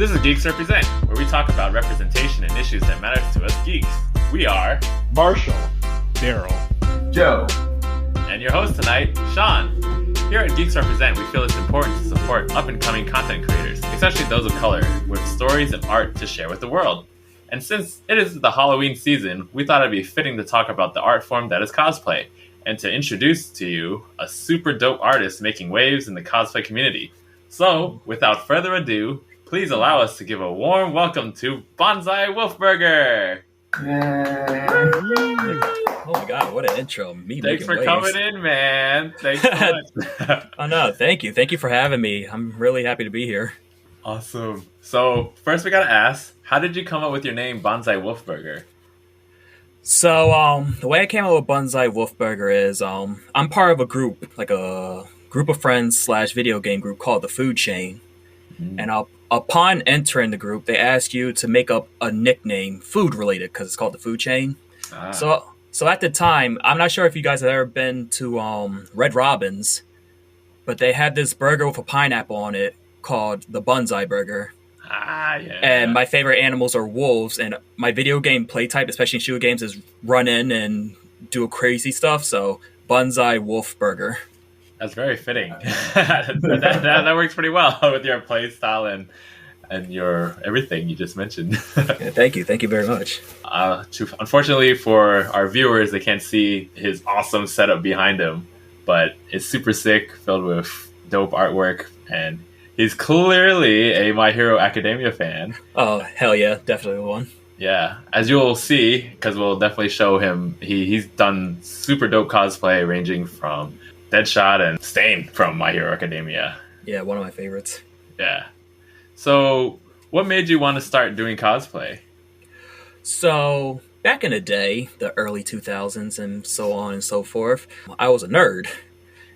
This is Geeks Represent, where we talk about representation and issues that matter to us geeks. We are Marshall, Daryl, Joe, and your host tonight, Sean. Here at Geeks Represent, we feel it's important to support up-and-coming content creators, especially those of color, with stories and art to share with the world. And since it is the Halloween season, we thought it'd be fitting to talk about the art form that is cosplay, and to introduce to you a super dope artist making waves in the cosplay community. So, without further ado, please allow us to give a warm welcome to Banzai Wolf Burger! Oh my god, what an intro. Thanks for coming in, man. Thanks so much. Oh no, thank you. Thank you for having me. I'm really happy to be here. Awesome. So, first we gotta ask, how did you come up with your name, Banzai Wolf Burger? So, the way I came up with Banzai Wolf Burger is, I'm part of a group, like a group of friends / video game group called The Food Chain. Mm-hmm. And upon entering the group, they ask you to make up a nickname, food related, because it's called The Food Chain. So at the time, I'm not sure if you guys have ever been to Red Robin's, but they had this burger with a pineapple on it called the Banzai Burger. Ah, yeah. And my favorite animals are wolves, and my video game play type, especially in shooter games, is run in and do crazy stuff, so Banzai Wolf Burger. That's very fitting. that works pretty well with your play style and your everything you just mentioned. Yeah, thank you very much. Unfortunately for our viewers, they can't see his awesome setup behind him, but it's super sick, filled with dope artwork, and he's clearly a My Hero Academia fan. Oh, hell yeah, definitely one. Yeah, as you'll see, because we'll definitely show him, he's done super dope cosplay ranging from Deadshot and Stain from My Hero Academia. Yeah, one of my favorites. Yeah. So, what made you want to start doing cosplay? So, back in the day, the early 2000s and so on and so forth, I was a nerd.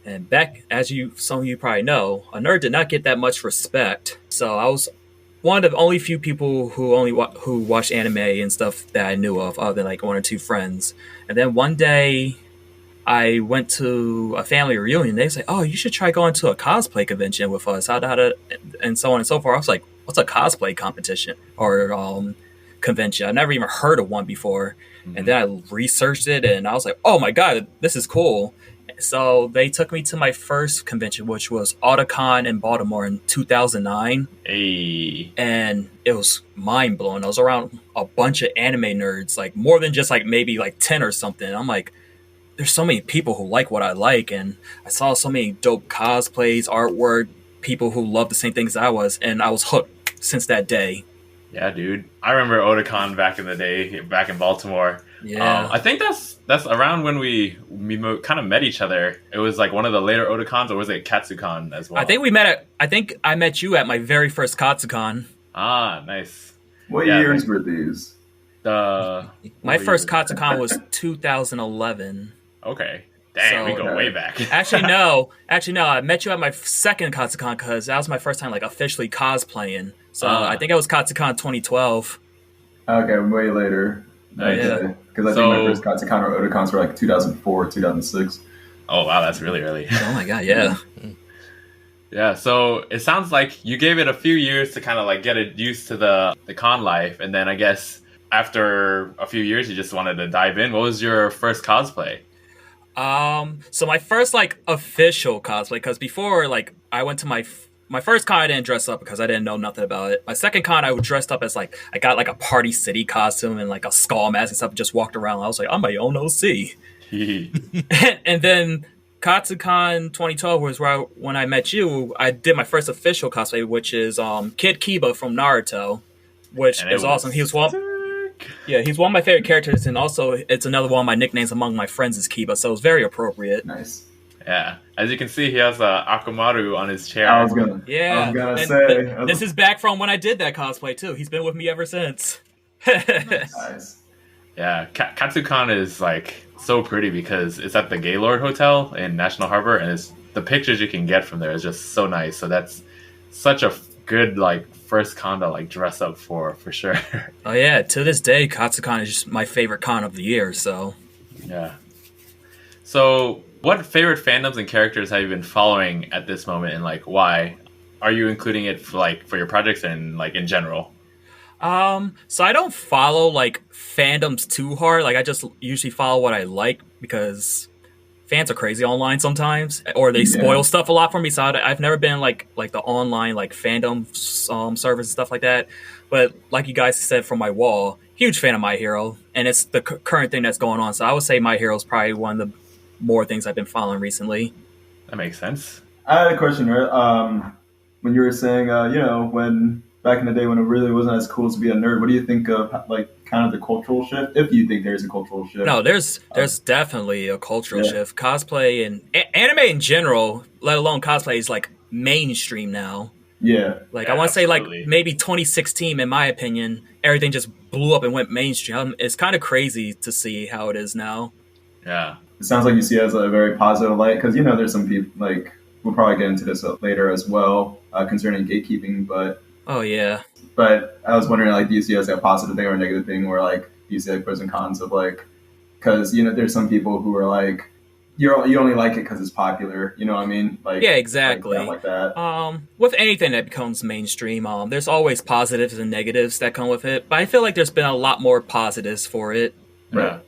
And back, as some of you probably know, a nerd did not get that much respect. So I was one of the only few people who watched anime and stuff that I knew of, other than like one or two friends. And then one day, I went to a family reunion. They say, "Oh, you should try going to a cosplay convention with us." And so on and so forth. I was like, "What's a cosplay competition or convention?" I've never even heard of one before. Mm-hmm. And then I researched it, and I was like, "Oh my god, this is cool." So they took me to my first convention, which was Otakon in Baltimore in 2009. Hey. And it was mind blowing. I was around a bunch of anime nerds, like more than just like maybe like 10 or something. I'm like, there's so many people who like what I like, and I saw so many dope cosplays, artwork, people who love the same things I was, and I was hooked since that day. Yeah, dude. I remember Otakon back in the day, back in Baltimore. Yeah. I think that's around when we kind of met each other. It was like one of the later Otakons, or was it Katsucon as well? I think I met you at my very first Katsucon. Ah, nice. What years were these? My first Katsucon was 2011. Okay. Dang, we go way back. Actually, no. I met you at my second Katsucon because that was my first time like officially cosplaying. So I think it was Katsucon 2012. Okay, way later. Yeah. Because I think my first Katsucon or Otakons were like 2004, 2006. Oh, wow, that's really early. Oh my god, yeah. Yeah, so it sounds like you gave it a few years to kind of like get it used to the con life, and then I guess after a few years you just wanted to dive in. What was your first cosplay? So my first like official cosplay, because before like I went to my first con, I didn't dress up because I didn't know nothing about it. My second con, I was dressed up as like, I got like a Party City costume and like a skull mask and stuff and just walked around. I was like, I'm my own OC. And then Katsucon 2012 was when I met you, I did my first official cosplay, which is Kid Kiba from Naruto, which is awesome. He's one of my favorite characters, and also it's another one of my nicknames among my friends is Kiba, so it was very appropriate. Nice. Yeah, as you can see, he has Akamaru on his chair. I was gonna say. This is back from when I did that cosplay too. He's been with me ever since. Nice. Yeah, Katsucon is like so pretty because it's at the Gaylord Hotel in National Harbor, and the pictures you can get from there is just so nice. So that's such a good like first con to like dress up for sure. Oh yeah, to this day, Katsucon is just my favorite con of the year. So yeah. So what favorite fandoms and characters have you been following at this moment, and like why? are you including it for your projects and like in general? So I don't follow like fandoms too hard. Like I just usually follow what I like because fans are crazy online sometimes, or they spoil stuff a lot for me. So I've never been like the online like fandom servers and stuff like that. But like you guys said from my wall, huge fan of My Hero, and it's the current thing that's going on. So I would say My Hero is probably one of the more things I've been following recently. That makes sense. I had a question, right? When you were saying, when back in the day when it really wasn't as cool to be a nerd, what do you think of like kind of the cultural shift? If you think there's a cultural shift? No, there's definitely a cultural shift. Cosplay and anime in general, let alone cosplay, is like mainstream now. Yeah. Like I want to say like maybe 2016, in my opinion, everything just blew up and went mainstream. It's kind of crazy to see how it is now. Yeah. It sounds like you see it as a very positive light because, there's some people, like, we'll probably get into this later as well concerning gatekeeping, but... Oh, yeah. But I was wondering, like, do you see it as a positive thing or a negative thing where, like, do you see like pros and cons of, like... Because, there's some people who are, like, you only like it because it's popular, you know what I mean? Like, yeah, exactly. Like that. With anything that becomes mainstream, there's always positives and negatives that come with it, but I feel like there's been a lot more positives for it. Right.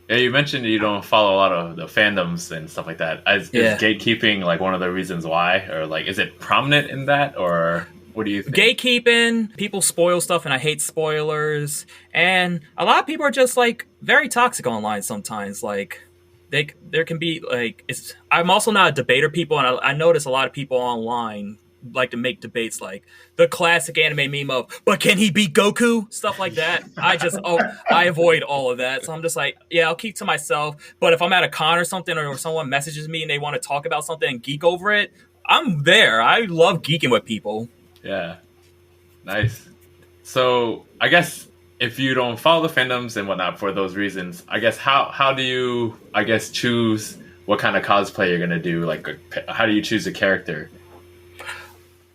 Yeah, you mentioned you don't follow a lot of the fandoms and stuff like that. Is gatekeeping like one of the reasons why? Or like, is it prominent in that? Or what do you think? Gatekeeping, people spoil stuff and I hate spoilers. And a lot of people are just like very toxic online sometimes. Like, there can be like, I'm also not a debater people, and I notice a lot of people online like to make debates like the classic anime meme of, but can he beat Goku? Stuff like that. I avoid all of that. So I'm just like, yeah, I'll keep to myself. But if I'm at a con or something, or someone messages me and they want to talk about something and geek over it, I'm there. I love geeking with people. Yeah. Nice. So I guess if you don't follow the fandoms and whatnot for those reasons, I guess how do you, choose what kind of cosplay you're going to do? Like, how do you choose a character?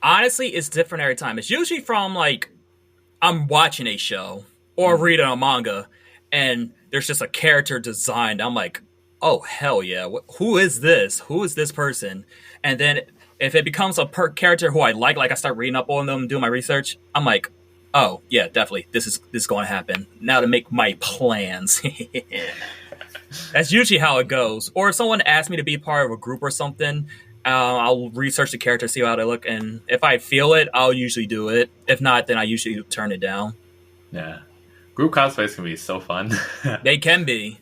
Honestly, it's different every time. It's usually from, like, I'm watching a show or reading a manga, and there's just a character designed. I'm like, oh, hell yeah. Who is this? Who is this person? And then if it becomes a character who I like I start reading up on them, doing my research, I'm like, oh, yeah, definitely. This is going to happen. Now to make my plans. That's usually how it goes. Or if someone asks me to be part of a group or something, I'll research the character, see how they look, and if I feel it, I'll usually do it. If not, then I usually turn it down. Yeah. Group cosplays can be so fun. They can be.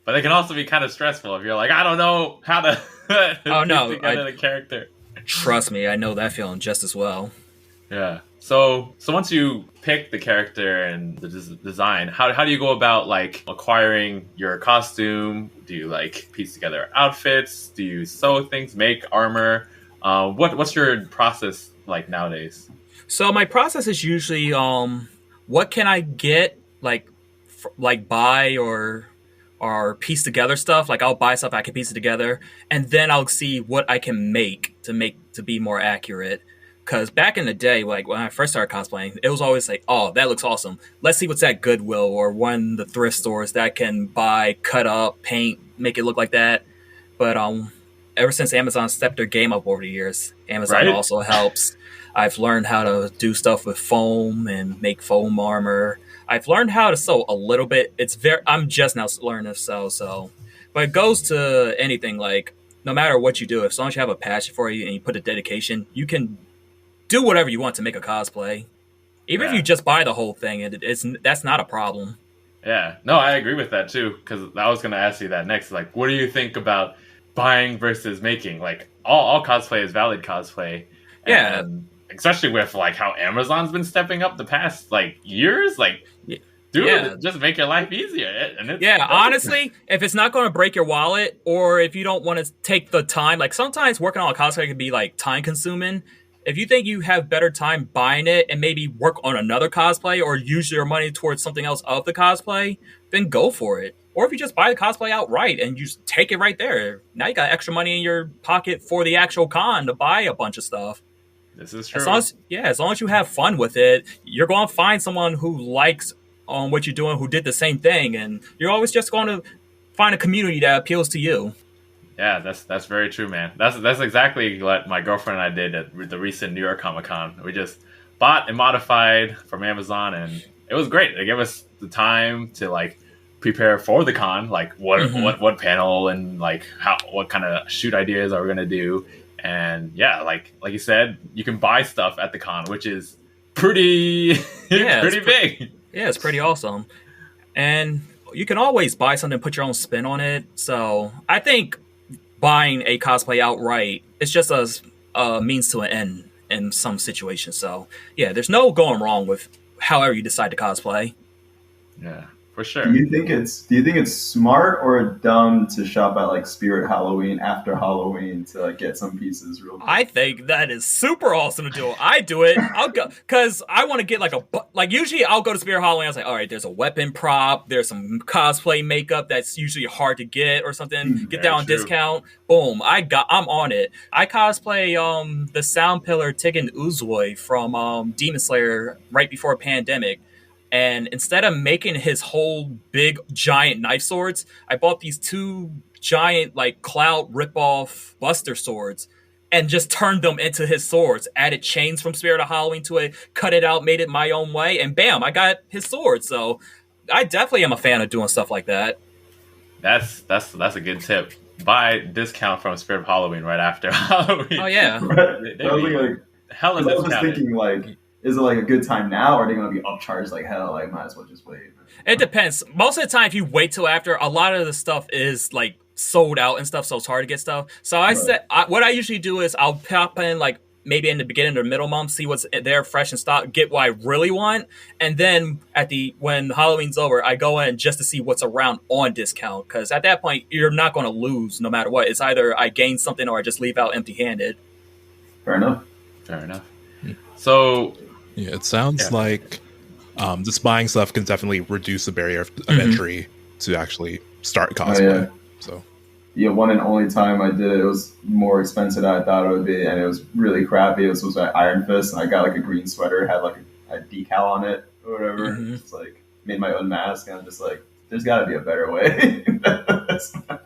But they can also be kind of stressful if you're like, I don't know how to put together the character. Trust me, I know that feeling just as well. Yeah. So once you pick the character and the design, how do you go about like acquiring your costume? Do you like piece together outfits? Do you sew things, make armor? What's your process like nowadays? So my process is usually what can I get like buy or piece together stuff. Like I'll buy stuff, I can piece it together, and then I'll see what I can make to be more accurate. Because back in the day, like when I first started cosplaying, it was always like, oh, that looks awesome. Let's see what's at Goodwill or one of the thrift stores that can buy, cut up, paint, make it look like that. But ever since Amazon stepped their game up over the years, Amazon also helps. I've learned how to do stuff with foam and make foam armor. I've learned how to sew a little bit. I'm just now learning to sew, so. But it goes to anything, like, no matter what you do, as long as you have a passion for it and you put a dedication, you can do whatever you want to make a cosplay. Even if you just buy the whole thing, that's not a problem. Yeah. No, I agree with that too, because I was going to ask you that next. Like, what do you think about buying versus making? Like, all cosplay is valid cosplay. Yeah. And especially with like how Amazon's been stepping up the past like years. Like, dude, just make your life easier. And honestly, if it's not going to break your wallet, or if you don't want to take the time, like sometimes working on a cosplay can be like time consuming. If you think you have better time buying it and maybe work on another cosplay or use your money towards something else of the cosplay, then go for it. Or if you just buy the cosplay outright and you just take it right there, now you got extra money in your pocket for the actual con to buy a bunch of stuff. This is true. As long as you have fun with it, you're going to find someone who likes what you're doing, who did the same thing, and you're always just going to find a community that appeals to you. Yeah, that's very true, man. That's exactly what my girlfriend and I did at the recent New York Comic Con. We just bought and modified from Amazon, and it was great. They gave us the time to like prepare for the con, like what panel and like what kind of shoot ideas are we gonna do. And yeah, like you said, you can buy stuff at the con, which is pretty pretty big. Yeah, it's pretty awesome. And you can always buy something and put your own spin on it. So I think buying a cosplay outright is just a means to an end in some situations. So yeah, there's no going wrong with however you decide to cosplay. Yeah, for sure. Do you think it's smart or dumb to shop at like Spirit Halloween after Halloween to like get some pieces real quick? I think that is super awesome to do. I do it. I'll go because I want to get like usually I'll go to Spirit Halloween. I was like, all right, there's a weapon prop, there's some cosplay makeup that's usually hard to get or something. Get that on discount. Boom, I'm on it. I cosplay the Sound Pillar Tigan Uzui from Demon Slayer right before pandemic. And instead of making his whole big giant knife swords, I bought these 2 giant like Cloud ripoff Buster swords and just turned them into his swords. Added chains from Spirit of Halloween to it, cut it out, made it my own way, and bam, I got his sword. So I definitely am a fan of doing stuff like that. That's a good tip. Buy discount from Spirit of Halloween right after Halloween. Oh yeah. Right. I was just thinking like, is it like a good time now, or are they going to be upcharged like hell? Like, might as well just wait. It depends. Most of the time, if you wait till after, a lot of the stuff is like sold out and stuff, so it's hard to get stuff. So what I usually do is I'll pop in like maybe in the beginning or middle month, see what's there fresh in stock, get what I really want, and then when Halloween's over, I go in just to see what's around on discount. Because at that point, you're not going to lose no matter what. It's either I gain something or I just leave out empty-handed. Fair enough. So. Yeah, it sounds like just buying stuff can definitely reduce the barrier of entry to actually start cosplay. Oh, yeah. So, yeah, one and only time I did it, it was more expensive than I thought it would be, and it was really crappy. It was like Iron Fist, and I got like a green sweater, had like a decal on it or whatever. It's like made my own mask, and I'm just like, there's got to be a better way. That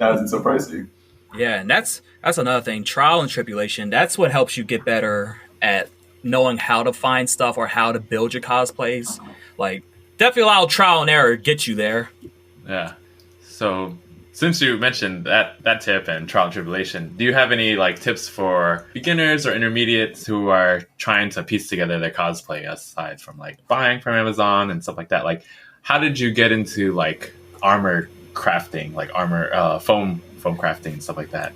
wasn't so pricey. Yeah, and that's another thing. Trial and tribulation. That's what helps you get better at knowing how to find stuff or how to build your cosplays. Like, definitely allow trial and error to get you there. Yeah. So, since you mentioned that tip and trial and tribulation, do you have any like tips for beginners or intermediates who are trying to piece together their cosplay aside from like buying from Amazon and stuff like that? Like, how did you get into like armor crafting, like foam crafting and stuff like that?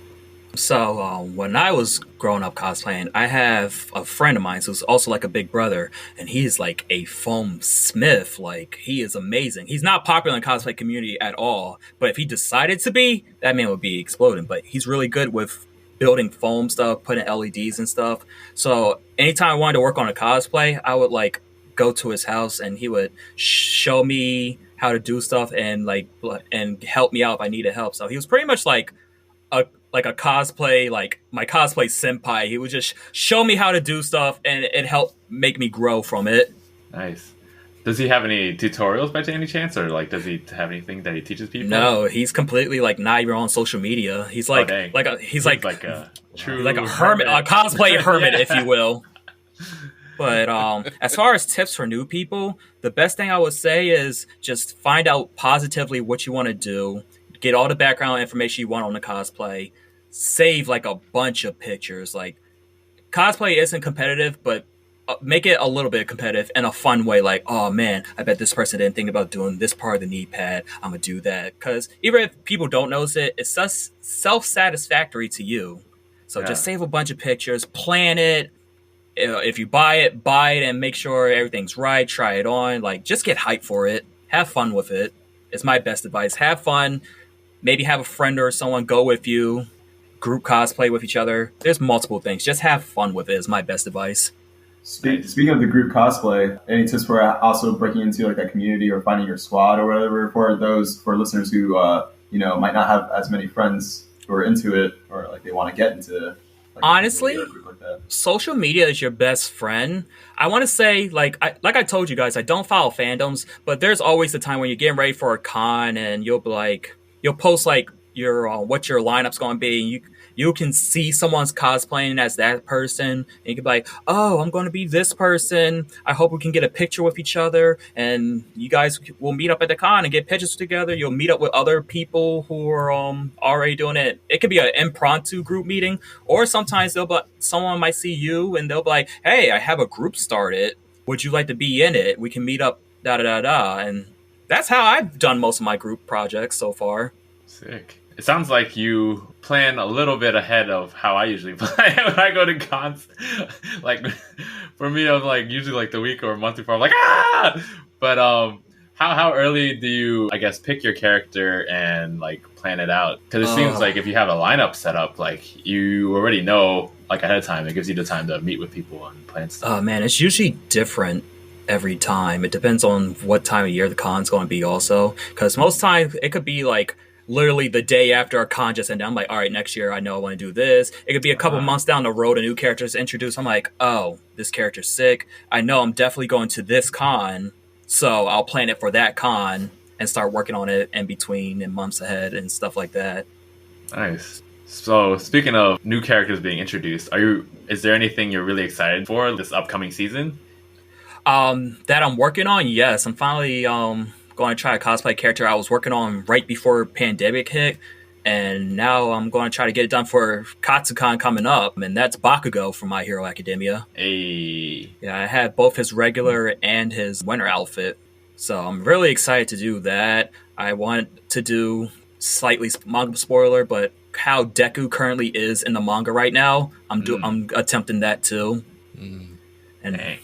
So when I was growing up cosplaying, I have a friend of mine who's also like a big brother, and he's like a foam smith. Like, he is amazing. He's not popular in the cosplay community at all, but if he decided to be, that man would be exploding. But he's really good with building foam stuff, putting LEDs and stuff. So anytime I wanted to work on a cosplay, I would like go to his house, and he would show me how to do stuff and help me out if I needed help. So he was pretty much like a cosplay, like my cosplay senpai. He would just show me how to do stuff, and it helped make me grow from it. Nice. Does he have any tutorials by any chance, or like does he have anything that he teaches people? No, he's completely like not even on social media. He's like he's like a true like a hermit, a cosplay hermit, if you will. But as far as tips for new people, the best thing I would say is just find out positively what you want to do. Get all the background information you want on the cosplay. Save like a bunch of pictures. Like, cosplay isn't competitive, but make it a little bit competitive in a fun way. Like, oh man, I bet this person didn't think about doing this part of the knee pad. I'm gonna do that. Because even if people don't notice it, it's just self-satisfactory to you. So just save a bunch of pictures, plan it. If you buy it, and make sure everything's right. Try it on. Like, just get hyped for it. Have fun with it. It's my best advice. Have fun. Maybe have a friend or someone go with you. Group cosplay with each other. There's multiple things. Just have fun with it is my best advice. Speaking of the group cosplay, any tips for also breaking into like a community or finding your squad or whatever for listeners who might not have as many friends who are into it or like they want to get into? Like, honestly, social media is your best friend. I want to say, like I told you guys, I don't follow fandoms, but there's always the time when you're getting ready for a con and you'll post like what your lineup's going to be. You can see someone's cosplaying as that person, and you can be like, oh, I'm going to be this person. I hope we can get a picture with each other, and you guys will meet up at the con and get pictures together. You'll meet up with other people who are already doing it. It could be an impromptu group meeting, or sometimes someone might see you and they'll be like, hey, I have a group started. Would you like to be in it? We can meet up, da-da-da-da. And that's how I've done most of my group projects so far. Sick. It sounds like you plan a little bit ahead of how I usually plan when I go to cons. Like, for me, I'm like usually like the week or a month before. I'm like, ah! But how early do you, I guess, pick your character and like plan it out? Because it seems like if you have a lineup set up, like you already know like ahead of time. It gives you the time to meet with people and plan stuff. Oh man, it's usually different every time. It depends on what time of year the con's going to be also. Because most times it could be like literally the day after our con just ended. I'm like, all right, next year I know I want to do this. It could be a couple months down the road, a new character is introduced. I'm like, oh, this character's sick. I know I'm definitely going to this con, so I'll plan it for that con and start working on it in between and months ahead and stuff like that. Nice. So speaking of new characters being introduced, is there anything you're really excited for this upcoming season? That I'm working on, yes. I'm finally going to try a cosplay character I was working on right before pandemic hit, and now I'm going to try to get it done for Katsucon coming up, and that's Bakugo from My Hero Academia. Hey. Yeah, I had both his regular and his winter outfit, so I'm really excited to do that. I want to do slightly manga spoiler, but how Deku currently is in the manga right now, I'm attempting that too. And hey.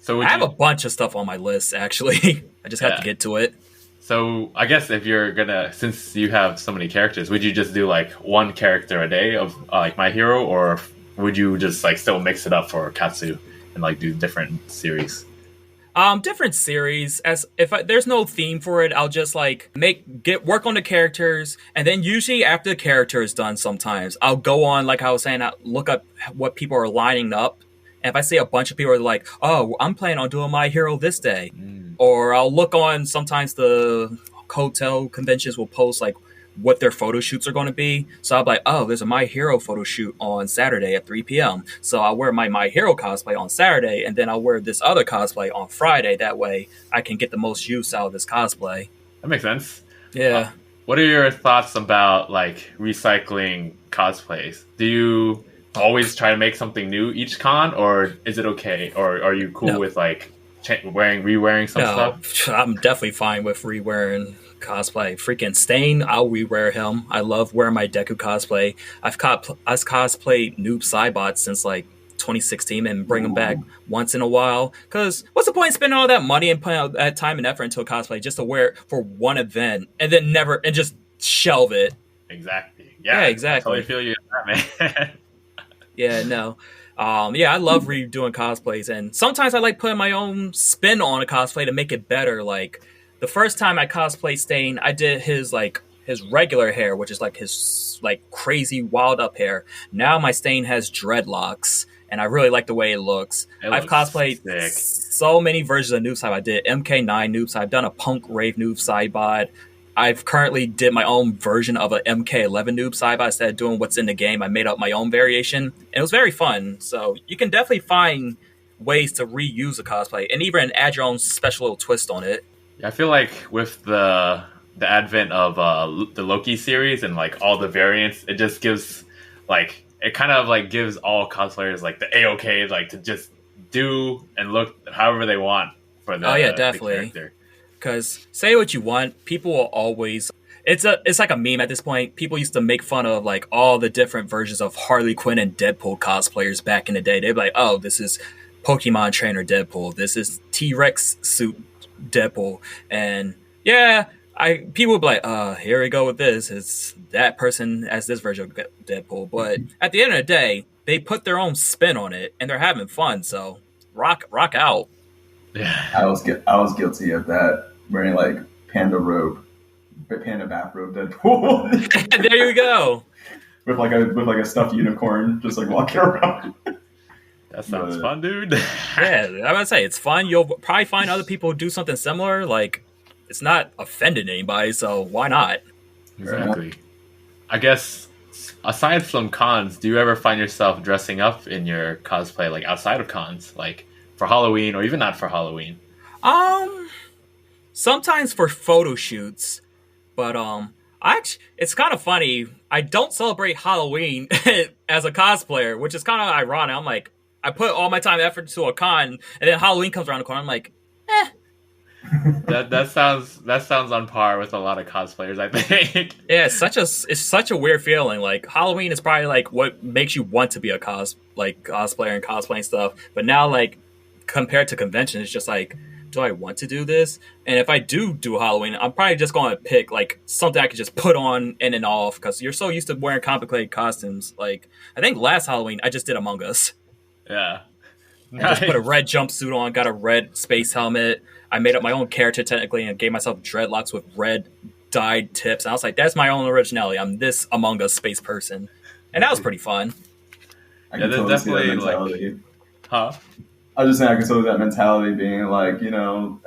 So I have a bunch of stuff on my list, actually. I just have to get to it. So I guess if you're gonna, since you have so many characters, would you just do like one character a day of like My Hero, or would you just like still mix it up for Katsu and like do different series? Different series. As if there's no theme for it, I'll just like work on the characters, and then usually after the character is done, sometimes I'll go on, like I was saying, I'll look up what people are lining up. And if I see a bunch of people are like, oh, I'm planning on doing My Hero this day. Or I'll look on, sometimes the hotel conventions will post like what their photo shoots are going to be. So I'll be like, oh, there's a My Hero photo shoot on Saturday at 3 p.m. So I'll wear my Hero cosplay on Saturday, and then I'll wear this other cosplay on Friday. That way I can get the most use out of this cosplay. That makes sense. Yeah. What are your thoughts about like recycling cosplays? Do you always try to make something new each con, or is it okay, or are you cool with like re-wearing some stuff? I'm definitely fine with re-wearing cosplay. Freaking Stain, I'll re-wear him. I love wearing my Deku cosplay. I've cosplayed Noob Saibot since like 2016 and bring them back once in a while, because what's the point of spending all that money and putting out that time and effort into a cosplay just to wear it for one event and then just shelve it? Exactly. Yeah, exactly. I totally feel you on that, man. Yeah, no. I love redoing cosplays, and sometimes I like putting my own spin on a cosplay to make it better. Like the first time I cosplayed Stain, I did his regular hair, which is like his like crazy wild up hair. Now my Stain has dreadlocks, and I really like the way it looks. I've cosplayed so many versions of Noob Saibot. I did MK9 Noob Saibot. I've done a Punk Rave Noob Saibot. I've currently did my own version of a MK11 Noob Saibot. Instead of doing what's in the game, I made up my own variation. And it was very fun. So you can definitely find ways to reuse a cosplay and even add your own special little twist on it. Yeah, I feel like with the advent of the Loki series and like all the variants, it just gives like, it kind of like gives all cosplayers like the A-OK, like to just do and look however they want for the, definitely. The character. Because say what you want, people will always. It's like a meme at this point. People used to make fun of like all the different versions of Harley Quinn and Deadpool cosplayers back in the day. They'd be like, "Oh, this is Pokemon trainer Deadpool. This is T-Rex suit Deadpool." And people would be like, here we go with this. It's that person as this version of Deadpool. But at the end of the day, they put their own spin on it, and they're having fun. So rock out. Yeah, I was guilty of that. Wearing like panda bathrobe Deadpool. There you go. with like a stuffed unicorn, just like walking around. That sounds fun, dude. Yeah, I would say it's fun. You'll probably find other people who do something similar. Like, it's not offending anybody, so why not? Exactly. I guess aside from cons, do you ever find yourself dressing up in your cosplay, like outside of cons, like for Halloween or even not for Halloween? Sometimes for photo shoots, but it's kind of funny. I don't celebrate Halloween as a cosplayer, which is kind of ironic. I'm like, I put all my time and effort to a con, and then Halloween comes around the corner. I'm like, eh. That sounds on par with a lot of cosplayers, I think. Yeah, it's such a weird feeling. Like Halloween is probably like what makes you want to be a cosplayer and cosplaying stuff. But now, like compared to convention, it's just like, do I want to do this? And if I do Halloween, I'm probably just going to pick like something I could just put on in and off because you're so used to wearing complicated costumes. Like I think last Halloween I just did Among Us. Yeah, I just put a red jumpsuit on, got a red space helmet. I made up my own character technically and gave myself dreadlocks with red dyed tips. And I was like, that's my own originality. I'm this Among Us space person. And that was pretty fun. I can totally see that mentality. Huh? I was just saying I can totally see that mentality being like,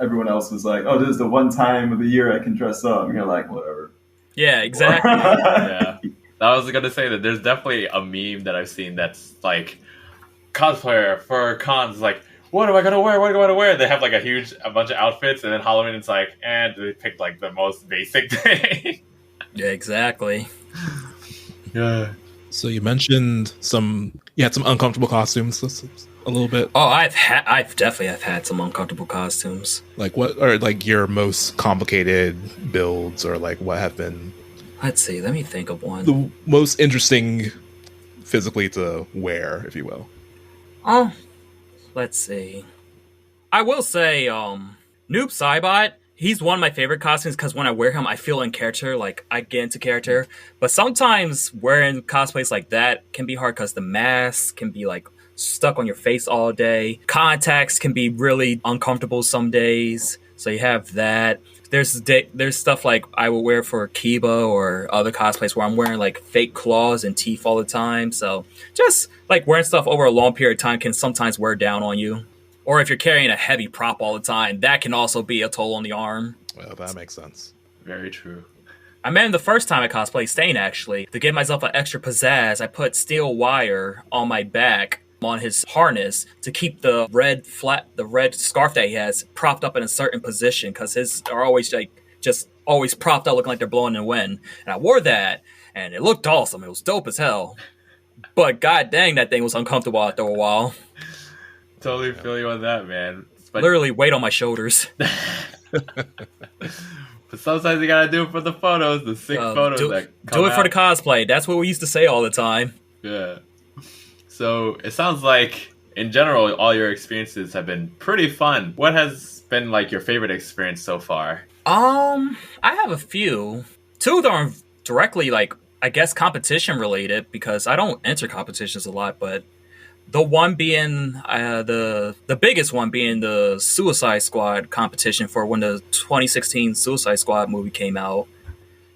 everyone else was like, oh, this is the one time of the year I can dress up. And you're like, whatever. Yeah, exactly. Yeah. I was going to say that there's definitely a meme that I've seen that's like, cosplayer for cons, like, what am I gonna wear? What am I gonna wear? They have like a bunch of outfits, and then Halloween it's like, and they picked like the most basic thing. Yeah, exactly. Yeah. So you mentioned you had some uncomfortable costumes a little bit. Oh, I've definitely had some uncomfortable costumes. Like what are like your most complicated builds, or like what have been? Let's see. Let me think of one. The most interesting physically to wear, if you will. Oh, let's see. I will say, Noob Saibot, he's one of my favorite costumes because when I wear him, I feel in character, like I get into character. But sometimes wearing cosplays like that can be hard because the mask can be like stuck on your face all day. Contacts can be really uncomfortable some days. So you have that. There's stuff like I will wear for Kiba or other cosplays where I'm wearing like fake claws and teeth all the time. So just like wearing stuff over a long period of time can sometimes wear down on you. Or if you're carrying a heavy prop all the time, that can also be a toll on the arm. Well, that makes sense. Very true. I remember the first time I cosplayed Stain, actually. To give myself an extra pizzazz, I put steel wire on my back on his harness to keep the red scarf that he has propped up in a certain position because his are always like just always propped up looking like they're blowing in the wind. And I wore that and it looked awesome. It was dope as hell. But god dang, that thing was uncomfortable after a while. Totally feel you on that, man. But literally weight on my shoulders. But sometimes you gotta do it for the photos, the sick photos that come do it out. for the cosplay. That's what we used to say all the time. Yeah. So it sounds like, in general, all your experiences have been pretty fun. What has been like your favorite experience so far? I have a few. Two of them are directly like I guess competition related because I don't enter competitions a lot, but the one being the biggest one being the Suicide Squad competition for when the 2016 Suicide Squad movie came out,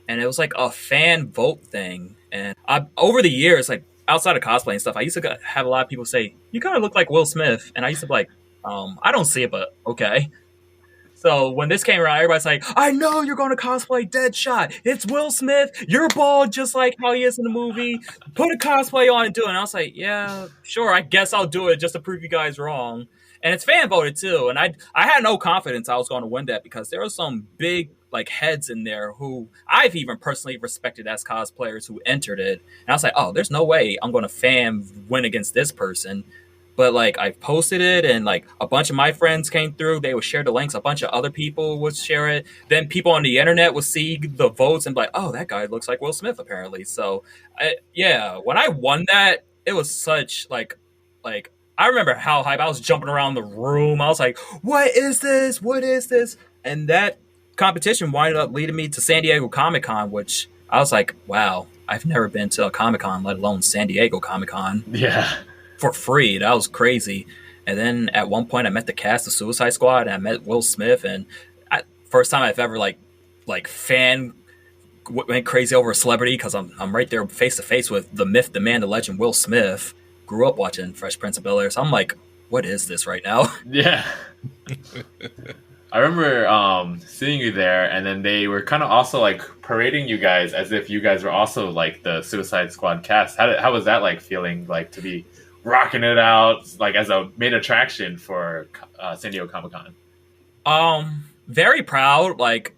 and it was like a fan vote thing. And over the years, like outside of cosplay and stuff, I used to have a lot of people say, you kind of look like Will Smith. And I used to be like, I don't see it, but okay. So when this came around, everybody's like, I know you're going to cosplay Deadshot. It's Will Smith. You're bald just like how he is in the movie. Put a cosplay on and do it. And I was like, yeah, sure. I guess I'll do it just to prove you guys wrong. And it's fan voted too. And I had no confidence I was going to win that because there were some big like heads in there who I've even personally respected as cosplayers who entered it. And I was like, oh, there's no way I'm going to fan win against this person. But like I posted it and like a bunch of my friends came through. They would share the links. A bunch of other people would share it. Then people on the internet would see the votes and be like, oh, that guy looks like Will Smith apparently. So when I won that, it was such like I remember how hype I was jumping around the room. I was like, what is this? What is this? And that competition wound up leading me to San Diego Comic-Con, which I was like, wow, I've never been to a Comic-Con, let alone San Diego Comic-Con. Yeah. For free. That was crazy. And then at one point I met the cast of Suicide Squad and I met Will Smith, and first time I've ever like fan went crazy over a celebrity because I'm right there face to face with the myth, the man, the legend, Will Smith. Grew up watching Fresh Prince of Bel-Air, so I'm like, what is this right now? Yeah. I remember seeing you there, and then they were kind of also like parading you guys as if you guys were also like the Suicide Squad cast. How was that like feeling like to be rocking it out like as a main attraction for San Diego Comic-Con? Very proud. Like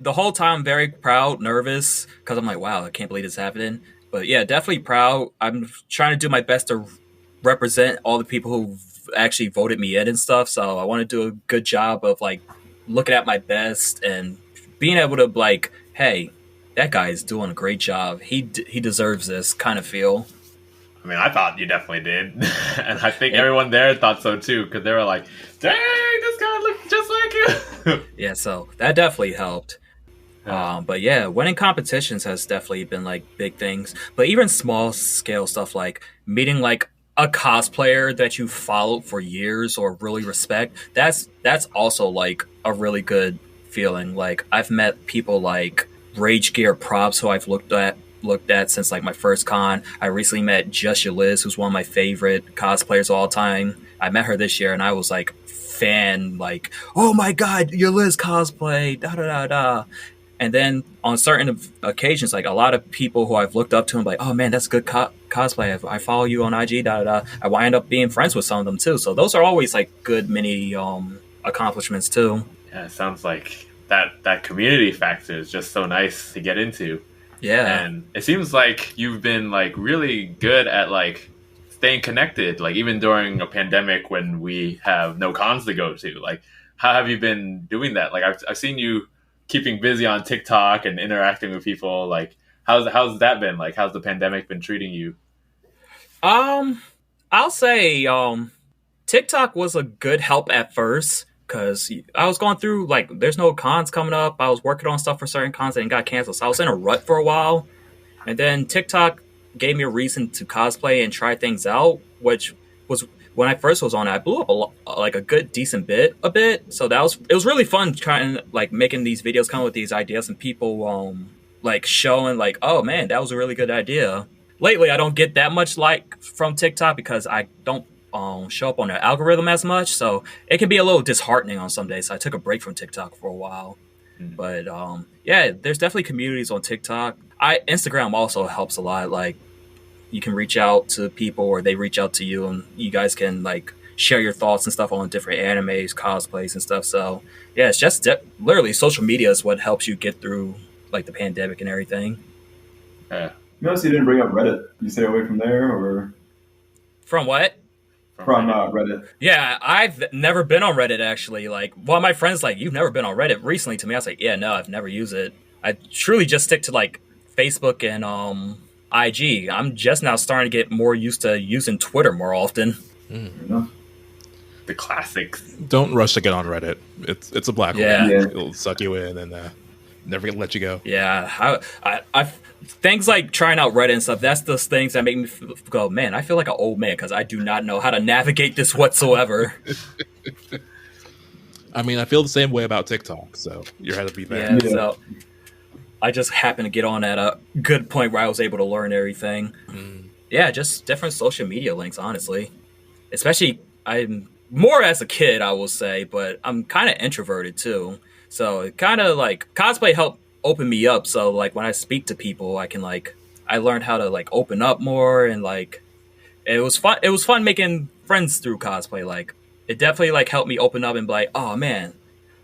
the whole time, very proud, nervous because I'm like, wow, I can't believe this happening. But yeah, definitely proud. I'm trying to do my best to represent all the people who actually voted me in and stuff. So I want to do a good job of like looking at my best and being able to like, hey, that guy is doing a great job. He deserves this kind of feel. I mean, I thought you definitely did, and I think everyone there thought so too because they were like, "Dang, this guy looks just like you." Yeah, so that definitely helped. Yeah. But yeah, winning competitions has definitely been like big things. But even small scale stuff like meeting like a cosplayer that you followed for years or really respect, that's also like a really good feeling. Like I've met people like Rage Gear Props who I've looked at since like my first con. I recently met Just Your Liz, who's one of my favorite cosplayers of all time. I met her this year and I was like like, oh my god, Your Liz cosplay, da da da da. And then on certain occasions, like a lot of people who I've looked up to, I'm like, oh man, that's good cosplay. I follow you on IG, da da da. I wind up being friends with some of them too. So those are always like good mini accomplishments too. Yeah, it sounds like that community factor is just so nice to get into. Yeah. And it seems like you've been like really good at like staying connected, like even during a pandemic when we have no cons to go to. Like, how have you been doing that? Like, I've seen you keeping busy on TikTok and interacting with people. Like, how's that been? Like, how's the pandemic been treating you? I'll say TikTok was a good help at first because I was going through like there's no cons coming up. I was working on stuff for certain cons and got canceled, so I was in a rut for a while. And then TikTok gave me a reason to cosplay and try things out, which was when I first was on it, I blew up like a good decent bit. So it was really fun trying like making these videos, coming with these ideas, and people like showing like, oh man, that was a really good idea. Lately, I don't get that much like from TikTok because I don't show up on their algorithm as much, so it can be a little disheartening on some days. So I took a break from TikTok for a while. But yeah, there's definitely communities on TikTok. Instagram also helps a lot. Like you can reach out to people or they reach out to you and you guys can like share your thoughts and stuff on different animes, cosplays and stuff. So yeah, it's just literally social media is what helps you get through like the pandemic and everything. Yeah. You notice you didn't bring up Reddit. You stay away from there or? From what? From Reddit. Yeah, I've never been on Reddit actually. Like one of my friends like, you've never been on Reddit recently to me. I was like, yeah, no, I've never used it. I truly just stick to like Facebook and IG. I'm just now starting to get more used to using Twitter more often. The classics. Don't rush to get on Reddit. It's a black hole. Yeah. It'll suck you in and never gonna let you go. Yeah, I things like trying out Reddit and stuff. That's the things that make me go, man. I feel like an old man because I do not know how to navigate this whatsoever. I mean, I feel the same way about TikTok, so you're had to be there. Yeah, so I just happened to get on at a good point where I was able to learn everything. Yeah, just different social media links, honestly. Especially, I'm more as a kid, I will say, but I'm kind of introverted too. So it kind of like cosplay helped open me up. So like when I speak to people, I can like I learned how to like open up more and like it was fun. It was fun making friends through cosplay. Like it definitely like helped me open up and be like, oh man,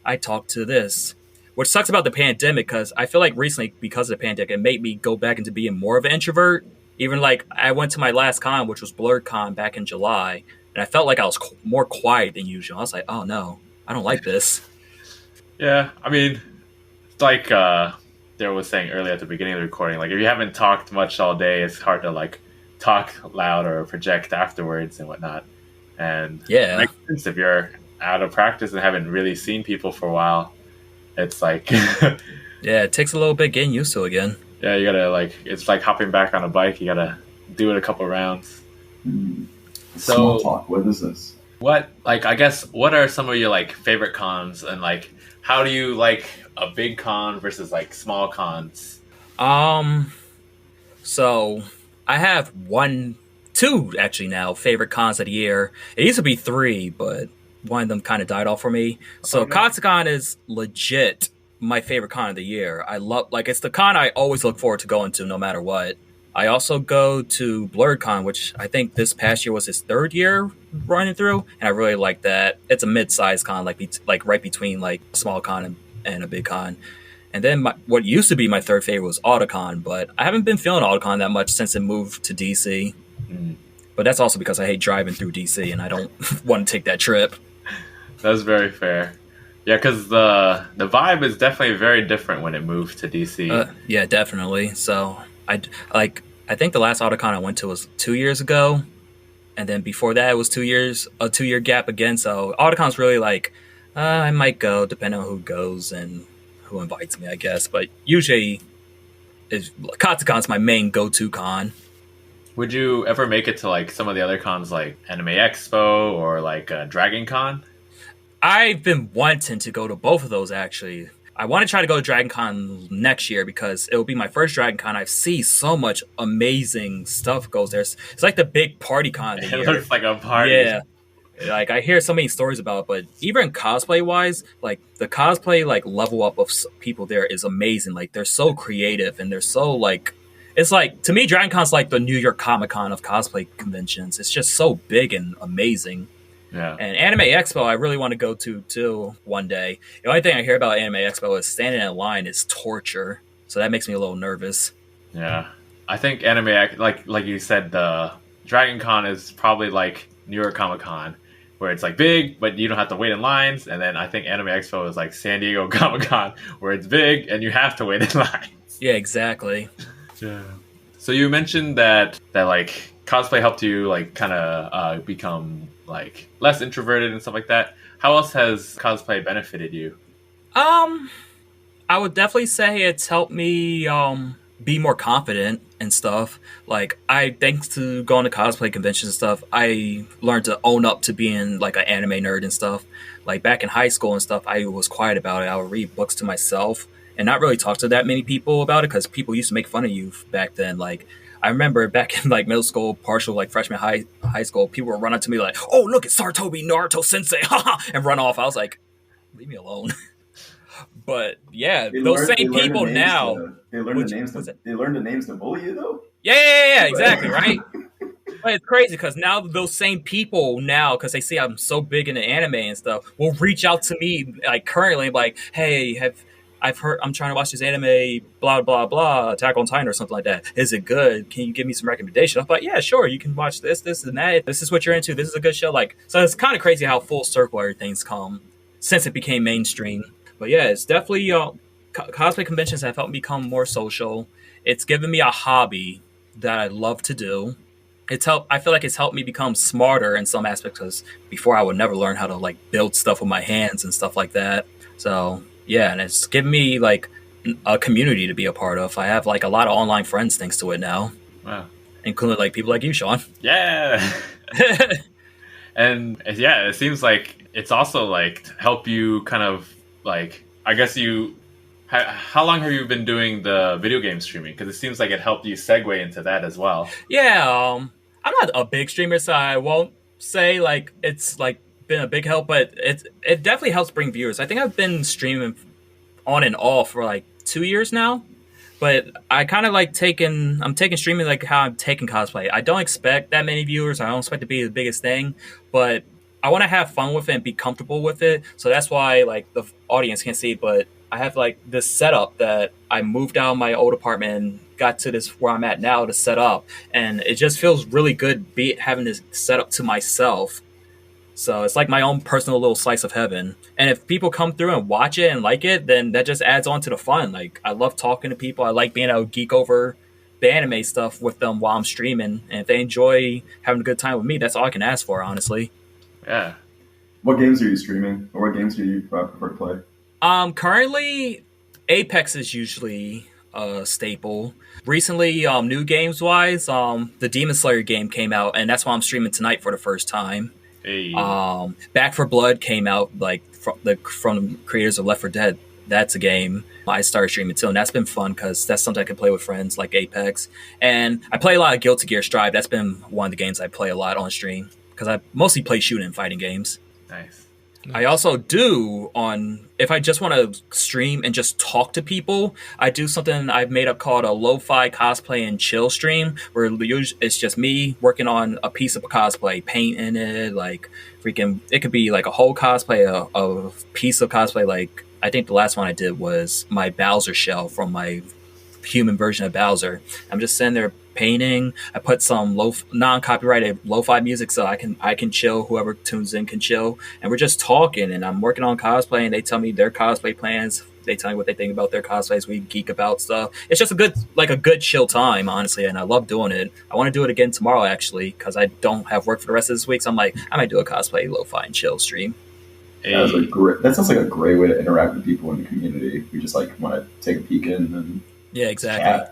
I talked to this. Which sucks about the pandemic because I feel like recently because of the pandemic, it made me go back into being more of an introvert. Even like I went to my last con, which was BlurredCon back in July, and I felt like I was more quiet than usual. I was like, oh no, I don't like this. Yeah, I mean, it's like Daryl was saying earlier at the beginning of the recording, like if you haven't talked much all day, it's hard to like talk loud or project afterwards and whatnot. And yeah, it makes sense if you're out of practice and haven't really seen people for a while. It's like yeah, it takes a little bit getting used to again. Yeah, you gotta like it's like hopping back on a bike. You gotta do it a couple rounds. So small talk. What is this? What like I guess what are some of your like favorite cons and like how do you like a big con versus like small cons? So I have two actually now favorite cons of the year. It used to be three, but one of them kind of died off for me. So Katsucon is legit my favorite con of the year. I love, like, it's the con I always look forward to going to no matter what. I also go to BlurredCon, which I think this past year was his third year running through, and I really like that. It's a mid-sized con, like right between like a small con and a big con. And then what used to be my third favorite was Otakon, but I haven't been feeling Otakon that much since it moved to DC. But that's also because I hate driving through DC, and I don't want to take that trip. That's very fair. Yeah, because the vibe is definitely very different when it moved to DC. Yeah, definitely. So I think the last Otakon I went to was 2 years ago, and then before that it was 2 years, a 2 year gap again. So Otakon's really like I might go depending on who goes and who invites me, I guess. But usually, Katsucon's my main go-to con. Would you ever make it to like some of the other cons like Anime Expo or like Dragon Con? I've been wanting to go to both of those, actually. I want to try to go to Dragon Con next year because it will be my first Dragon Con. I see so much amazing stuff goes there. It's like the big party con of the year. It looks like a party. Yeah. Like, I hear so many stories about it, but even cosplay-wise, like, the cosplay, like, level up of people there is amazing. Like, they're so creative, and they're so, like... It's like, to me, Dragon Con's like the New York Comic-Con of cosplay conventions. It's just so big and amazing. Yeah. And Anime Expo, I really want to go to, too, one day. The only thing I hear about Anime Expo is standing in line is torture. So that makes me a little nervous. Yeah. I think Anime, like you said, the Dragon Con is probably like New York Comic-Con, where it's like big, but you don't have to wait in lines. And then I think Anime Expo is like San Diego Comic-Con, where it's big and you have to wait in lines. Yeah, exactly. Yeah. So you mentioned that like cosplay helped you like kind of become like less introverted and stuff like that. How else has cosplay benefited you? I would definitely say it's helped me be more confident and stuff. Like, thanks to going to cosplay conventions and stuff, I learned to own up to being like an anime nerd and stuff. Like, back in high school and stuff, I was quiet about it. I would read books to myself and not really talk to that many people about it because people used to make fun of you back then. Like, I remember back in like middle school, partial like freshman high school, people would run up to me like, "Oh, look, it's Sartobi Naruto Sensei," and run off. I was like, leave me alone. But yeah, those same people now. They learn the names to bully you, though. Yeah, exactly, right. But it's crazy because now those same people now, because they see I'm so big into anime and stuff, will reach out to me like currently, like, "Hey, I've heard I'm trying to watch this anime, blah blah blah, Attack on Titan or something like that. Is it good? Can you give me some recommendations?" I'm like, "Yeah, sure. You can watch this, and that. This is what you're into. This is a good show." Like, so it's kind of crazy how full circle everything's come since it became mainstream. But yeah, it's definitely cosplay conventions have helped me become more social. It's given me a hobby that I love to do. I feel like it's helped me become smarter in some aspects because before I would never learn how to like build stuff with my hands and stuff like that. So yeah, and it's given me like a community to be a part of. I have like a lot of online friends thanks to it now. Wow. Including like people like you, Sean. Yeah. And yeah, it seems like it's also like help you kind of like, I guess how long have you been doing the video game streaming? Because it seems like it helped you segue into that as well. Yeah, I'm not a big streamer, so I won't say like it's like been a big help, but it definitely helps bring viewers. I think I've been streaming on and off for like 2 years now, but I kind of like I'm taking streaming like how I'm taking cosplay. I don't expect that many viewers. I don't expect to be the biggest thing, but I want to have fun with it and be comfortable with it. So that's why like the audience can't see, but I have like this setup that I moved out of my old apartment and got to this where I'm at now to set up. And it just feels really good having this set up to myself. So it's like my own personal little slice of heaven. And if people come through and watch it and like it, then that just adds on to the fun. Like, I love talking to people. I like being able to geek over the anime stuff with them while I'm streaming. And if they enjoy having a good time with me, that's all I can ask for, honestly. Yeah. What games are you streaming, or what games do you prefer to play? Currently, Apex is usually a staple. Recently, new games wise, the Demon Slayer game came out, and that's why I'm streaming tonight for the first time. Hey. Back 4 Blood came out like from the creators of Left 4 Dead. That's a game I started streaming too, and that's been fun because that's something I can play with friends like Apex. And I play a lot of Guilty Gear Strive. That's been one of the games I play a lot on stream because I mostly play shooting and fighting games. Nice. I also do if I just want to stream and just talk to people, I do something I've made up called a lo-fi cosplay and chill stream, where it's just me working on a piece of cosplay, painting it, like freaking, it could be like a whole cosplay, a piece of cosplay. Like, I think the last one I did was my Bowser shell from my human version of Bowser. I'm just sitting there painting. I put some non-copyrighted lo-fi music so I can chill. Whoever tunes in can chill, and we're just talking. And I'm working on cosplay, and they tell me their cosplay plans. They tell me what they think about their cosplays. We geek about stuff. It's just a good chill time, honestly, and I love doing it. I want to do it again tomorrow, actually, because I don't have work for the rest of this week. So I'm like, I might do a cosplay lo-fi and chill stream. That sounds like a great way to interact with people in the community. We just like want to take a peek in and yeah, exactly.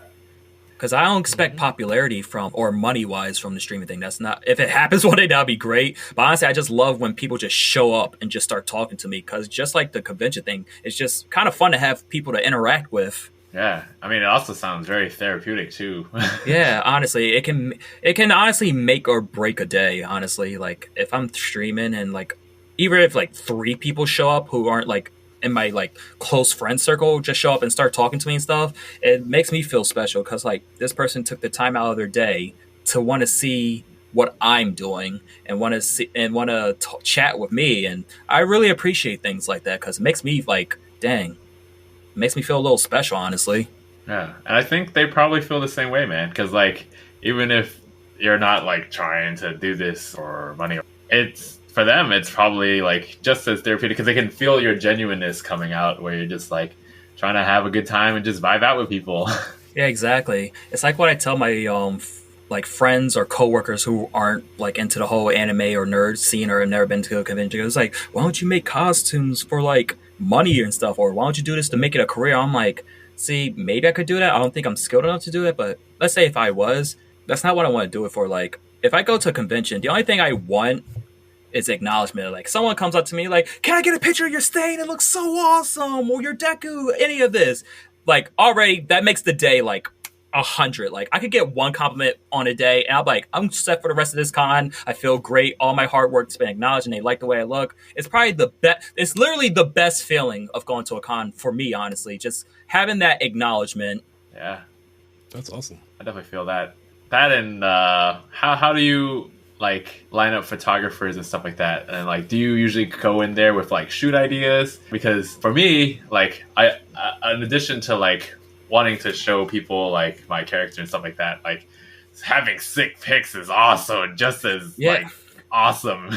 Because I don't expect popularity from or money wise from the streaming thing. That's not, if it happens one day, that'd be great. But honestly, I just love when people just show up and just start talking to me. Because just like the convention thing, it's just kind of fun to have people to interact with. Yeah, I mean, it also sounds very therapeutic too. Yeah, honestly, it can honestly make or break a day. Honestly, like if I'm streaming and like even if like 3 people show up who aren't like in my like close friend circle, just show up and start talking to me and stuff, it makes me feel special because like this person took the time out of their day to want to see what I'm doing and want to chat with me, and I really appreciate things like that because it makes me like, dang, it makes me feel a little special, honestly. Yeah, and I think they probably feel the same way, man, because like even if you're not like trying to do this for money, it's for them, it's probably like just as therapeutic because they can feel your genuineness coming out where you're just like trying to have a good time and just vibe out with people. Yeah, exactly. It's like what I tell my like friends or coworkers who aren't like into the whole anime or nerd scene or have never been to a convention. It's like, why don't you make costumes for like money and stuff, or why don't you do this to make it a career? I'm like, see, maybe I could do that. I don't think I'm skilled enough to do it, but let's say if I was, that's not what I want to do it for. Like, if I go to a convention, the only thing I want is acknowledgement. Like someone comes up to me like, can I get a picture of your stain? It looks so awesome. Or your Deku, any of this. Like already that makes the day like 100. Like I could get one compliment on a day and I'm like, I'm set for the rest of this con. I feel great. All my hard work's been acknowledged and they like the way I look. It's probably the best. It's literally the best feeling of going to a con for me, honestly. Just having that acknowledgement. Yeah. That's awesome. I definitely feel that. That and how do you like line up photographers and stuff like that, and like do you usually go in there with like shoot ideas? Because for me, like I in addition to like wanting to show people like my character and stuff like that, like having sick pics is also just as like awesome.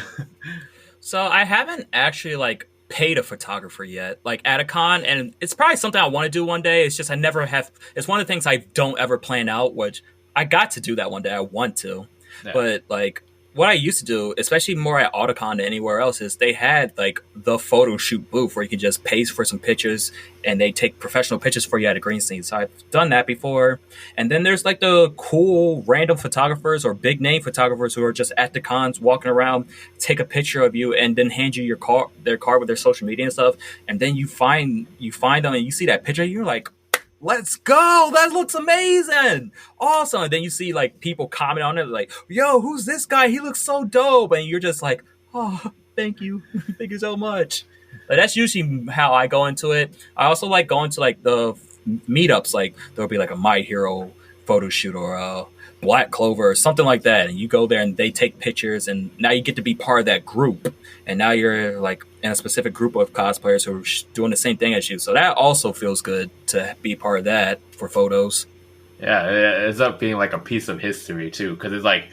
So I haven't actually like paid a photographer yet, like at a con, and it's probably something I want to do one day. It's just I never have. It's one of the things I don't ever plan out, which I got to do that one day. I want to, but like what I used to do, especially more at Autocon than anywhere else, is they had like the photo shoot booth where you can just pay for some pictures and they take professional pictures for you at a green scene. So I've done that before. And then there's like the cool random photographers or big name photographers who are just at the cons walking around, take a picture of you and then hand you their card with their social media and stuff. And then you find them and you see that picture and you're like, let's go, that looks amazing, awesome. And then you see like people comment on it like, yo, who's this guy, he looks so dope, and you're just like, oh, thank you thank you so much. Like, that's usually how I go into it. I also like going to like the meetups, like there'll be like a My Hero photo shoot or a Black Clover or something like that, and you go there and they take pictures and now you get to be part of that group, and now you're like in a specific group of cosplayers who are doing the same thing as you, so that also feels good to be part of that for photos. Yeah, it ends up being like a piece of history too, because it's like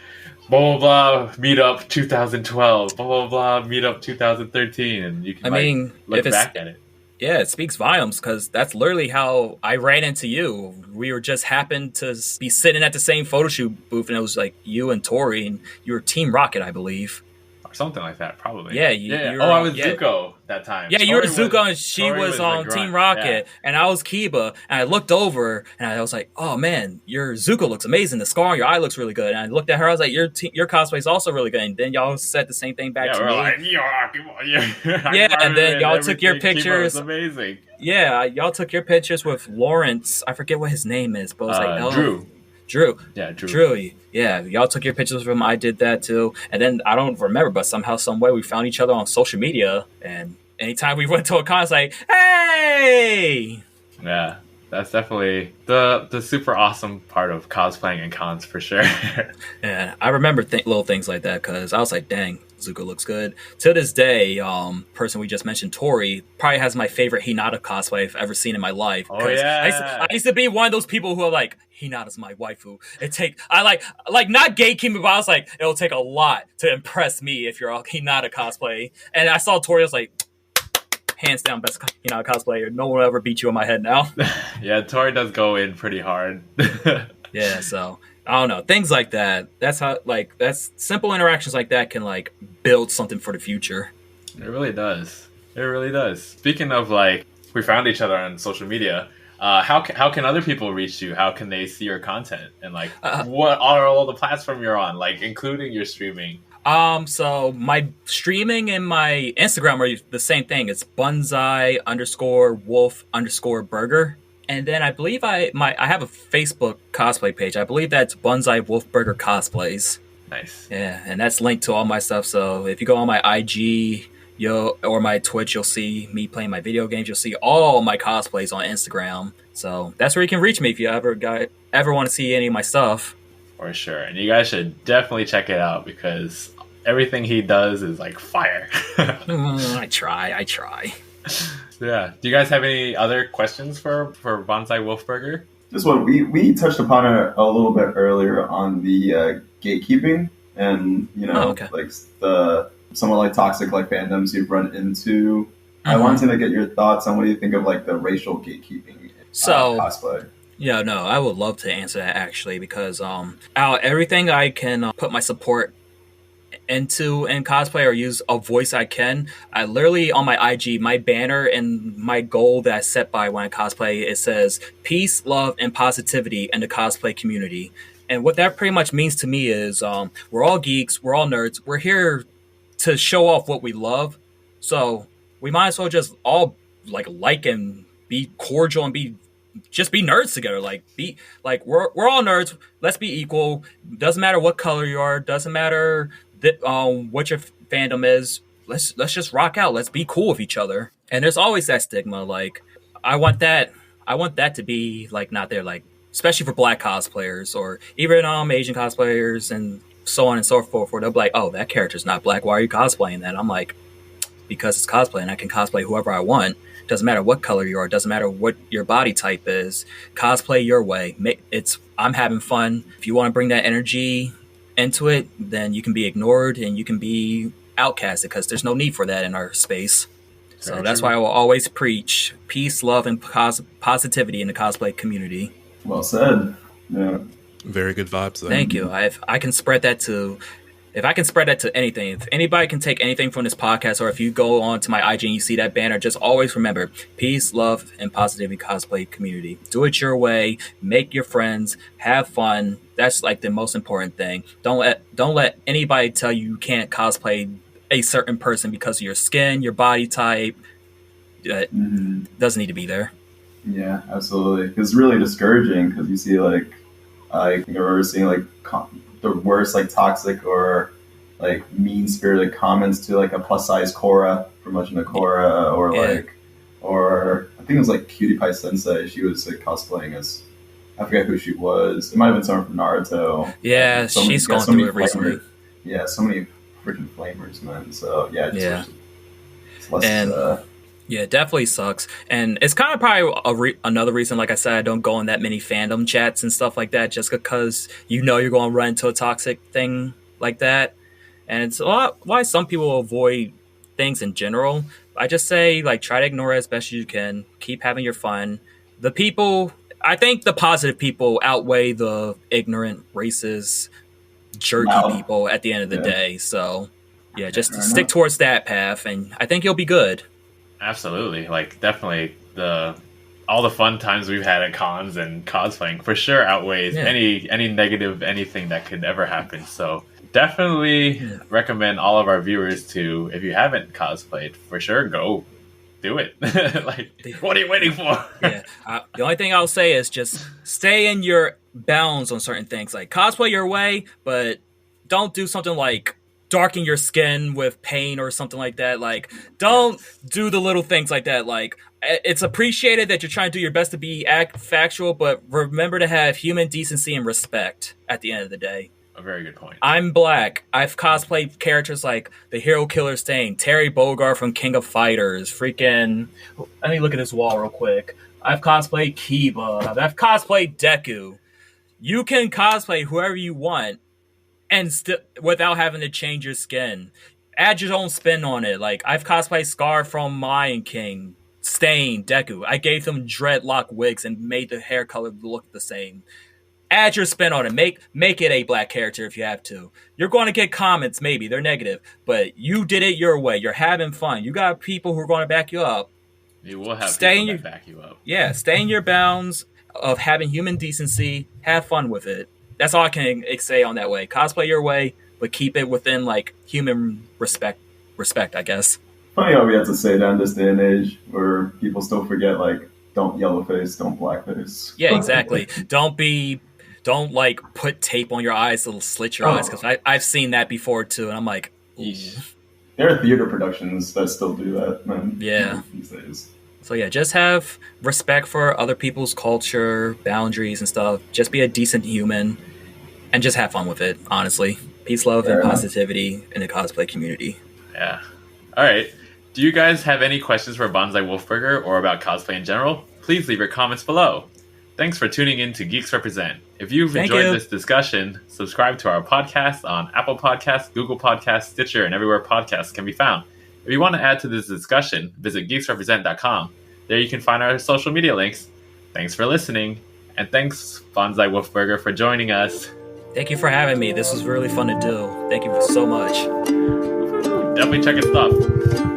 blah blah blah meetup 2012, blah blah blah meetup 2013, and you can look back at it. Yeah, it speaks volumes because that's literally how I ran into you. We were just happened to be sitting at the same photo shoot booth, and it was like you and Tori, and you were Team Rocket, I believe. Or something like that, probably. Yeah, I was Zuko that time. Yeah, you were Zuko, and she was on Team Rocket, and I was Kiba, and I looked over, and I was like, oh man, your Zuko looks amazing. The scar on your eye looks really good. And I looked at her, I was like, your cosplay is also really good. And then y'all said the same thing back to me. Like, yeah, and then y'all took your pictures. Amazing. Yeah, y'all took your pictures with Lawrence. I forget what his name is, but it was like, Drew. Drew. Yeah, Drew. Drew. Yeah, y'all took your pictures of him. I did that too. And then I don't remember, but somehow, some way, we found each other on social media. And anytime we went to a con, it's like, hey! Yeah, that's definitely the super awesome part of cosplaying and cons for sure. Yeah, I remember little things like that because I was like, dang, Zuko looks good. To this day, person we just mentioned, Tori, probably has my favorite Hinata cosplay I've ever seen in my life. Oh yeah, I used to be one of those people who are like, Hinata's my waifu. I like not gatekeeping, but I was like, it'll take a lot to impress me if you're a Hinata cosplay. And I saw Tori, I was like, hands down, best Hinata cosplayer. No one will ever beat you in my head now. Yeah, Tori does go in pretty hard. Yeah, so I don't know, things like that. That's how, like, that's simple interactions like that can like build something for the future. It really does. It really does. Speaking of, like, we found each other on social media. How can other people reach you? How can they see your content? And like, what are all the platforms you're on? Like, including your streaming. So my streaming and my Instagram are the same thing. It's Banzai_Wolf_Burger. And then I believe I have a Facebook cosplay page. I believe that's Banzai Wolf Burger Cosplays. Nice. Yeah, and that's linked to all my stuff. So if you go on my IG or my Twitch, you'll see me playing my video games. You'll see all my cosplays on Instagram. So that's where you can reach me if you ever want to see any of my stuff. For sure. And you guys should definitely check it out because everything he does is like fire. I try. Yeah. Do you guys have any other questions for Banzai Wolf Burger? Just one. We touched upon it a little bit earlier on the gatekeeping and, like the somewhat like toxic like fandoms you've run into. I wanted to get your thoughts on what do you think of like the racial gatekeeping in cosplay. Yeah, no, I would love to answer that actually because everything I can put my support into in cosplay or use a voice I can. I literally on my IG, my banner and my goal that I set by when I cosplay, it says peace, love, and positivity in the cosplay community. And what that pretty much means to me is we're all geeks, we're all nerds, we're here to show off what we love. So we might as well just all like and be cordial and be nerds together. We're all nerds. Let's be equal. Doesn't matter what color you are. Doesn't matter what your fandom is. Let's just rock out. Let's be cool with each other. And there's always that stigma. Like I want that to be like not there. Like especially for Black cosplayers or even Asian cosplayers and so on and so forth. Where they'll be like, oh, that character's not Black. Why are you cosplaying that? I'm like, because it's cosplay and I can cosplay whoever I want. Doesn't matter what color you are. Doesn't matter what your body type is. Cosplay your way. I'm having fun. If you want to bring that energy into it, then you can be ignored and you can be outcasted because there's no need for that in our space. So that's why I will always preach peace, love, and positivity in the cosplay community. Well said. Yeah. Very good vibes there. Thank you. I can spread that to... If I can spread that to anything, if anybody can take anything from this podcast, or if you go on to my IG and you see that banner, just always remember peace, love, and positivity cosplay community. Do it your way. Make your friends. Have fun. That's like the most important thing. Don't let anybody tell you can't cosplay a certain person because of your skin, your body type. Doesn't need to be there. Yeah, absolutely. It's really discouraging because you see like you're seeing like the worst like toxic or like mean spirited comments to like a plus size Korra from Legend of Korra or I think it was like Cutie Pie Sensei. She was like cosplaying as I forget who she was. It might have been someone from Naruto. Yeah, she's gone through it recently. Yeah, so many freaking flamers, man. So yeah, yeah, it definitely sucks. And it's kind of probably another reason, like I said, I don't go in that many fandom chats and stuff like that, just because you're going to run into a toxic thing like that. And it's a lot why some people avoid things in general. I just say, like, try to ignore it as best as you can. Keep having your fun. I think the positive people outweigh the ignorant, racist, jerky people at the end of the day. So, yeah, just stick towards that path, and I think you'll be good. Absolutely. Like, definitely all the fun times we've had at cons and cosplaying for sure outweighs any negative anything that could ever happen. So definitely recommend all of our viewers to, if you haven't cosplayed, for sure go do it. Like, what are you waiting for? The only thing I'll say is just stay in your bounds on certain things. Like, cosplay your way, but don't do something like darken your skin with paint or something like that. Like, don't do the little things like that. Like, it's appreciated that you're trying to do your best to be factual, but remember to have human decency and respect at the end of the day. A very good point. I'm black. I've cosplayed characters like the Hero Killer Stain, Terry Bogard from King of Fighters, freaking... Let me look at this wall real quick. I've cosplayed Kiba. I've cosplayed Deku. You can cosplay whoever you want and without having to change your skin. Add your own spin on it. Like, I've cosplayed Scar from Lion King, Stain, Deku. I gave them dreadlock wigs and made the hair color look the same. Add your spin on it. Make it a black character if you have to. You're going to get comments, maybe. They're negative. But you did it your way. You're having fun. You got people who are going to back you up. You will have people that back you up. Yeah, stay in your bounds of having human decency. Have fun with it. That's all I can say on that way. Cosplay your way, but keep it within, like, human respect, I guess. Funny how we have to say that in this day and age where people still forget, like, don't yellowface, don't blackface. Yeah, exactly. Don't like put tape on your eyes to slit your eyes, because I've seen that before too, and I'm like, ooh. There are theater productions that still do that, man. Yeah. These days. So yeah, just have respect for other people's culture, boundaries, and stuff. Just be a decent human, and just have fun with it. Honestly, peace, love, and positivity in the cosplay community. Yeah. All right. Do you guys have any questions for Banzai Wolf Burger or about cosplay in general? Please leave your comments below. Thanks for tuning in to Geeks Represent. If you've enjoyed this discussion, subscribe to our podcast on Apple Podcasts, Google Podcasts, Stitcher, and everywhere podcasts can be found. If you want to add to this discussion, visit geeksrepresent.com. There you can find our social media links. Thanks for listening, and thanks, Banzai Wolf Burger, for joining us. Thank you for having me. This was really fun to do. Thank you so much. Definitely check his stuff.